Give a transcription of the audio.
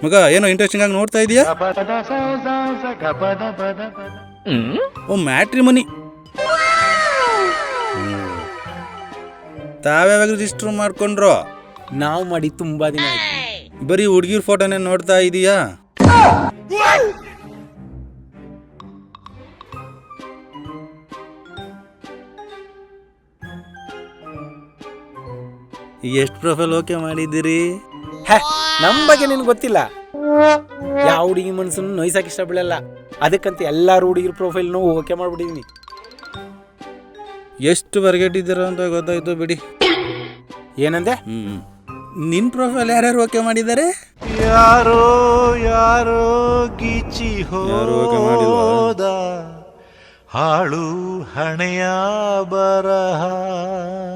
ಮಗ ಏನೋ ಇಂಟ್ರೆಸ್ಟಿಂಗ್ ಆಗಿ ನೋಡ್ತಾ ಇದೀಯಾ? ಓ ಮ್ಯಾಟ್ರಿಮನಿ. ತಾವ್ಯಾವಾಗ ರಿಜಿಸ್ಟರ್ ಮಾಡ್ಕೊಂಡ್ರೋ? ನಾವು ಮಾಡಿ ತುಂಬಾ ದಿನ ಆಯ್ತು. ಬರೀ ಹುಡುಗಿರ್ ಫೋಟೋನೇ ನೋಡ್ತಾ ಇದೀಯಾ? ಎಷ್ಟು ಪ್ರೊಫೈಲ್ ಓಕೆ ಮಾಡಿದ್ದೀರಿ? ನಮ್ ಬಗ್ಗೆ ನಿನ್ಗೆ ಗೊತ್ತಿಲ್ಲ. ಯಾವ ಹುಡುಗಿ ಮನ್ಸನ್ನು ನೋಯ್ಸಕ್ ಇಷ್ಟ ಬೀಳಲ್ಲ, ಅದಕ್ಕಂತ ಎಲ್ಲಾರು ಹುಡುಗಿರ್ ಪ್ರೊಫೈಲ್ನು ಓಕೆ ಮಾಡ್ಬಿಟ್ಟಿದೀನಿ. ಎಷ್ಟು ಬರ್ಗೆಟ್ಟಿದ್ದೀರ ಅಂತ ಗೊತ್ತಾಯ್ತು ಬಿಡಿ. ಏನಂದೆ? ನಿನ್ ಪ್ರೊಫೈಲ್ ಯಾರ್ಯಾರು ಓಕೆ ಮಾಡಿದ್ದಾರೆ? ಯಾರೋ ಯಾರೋ ಗೀಚಿ ಹೋದ ಹಾಳು ಹಣೆಯ ಬರಹ.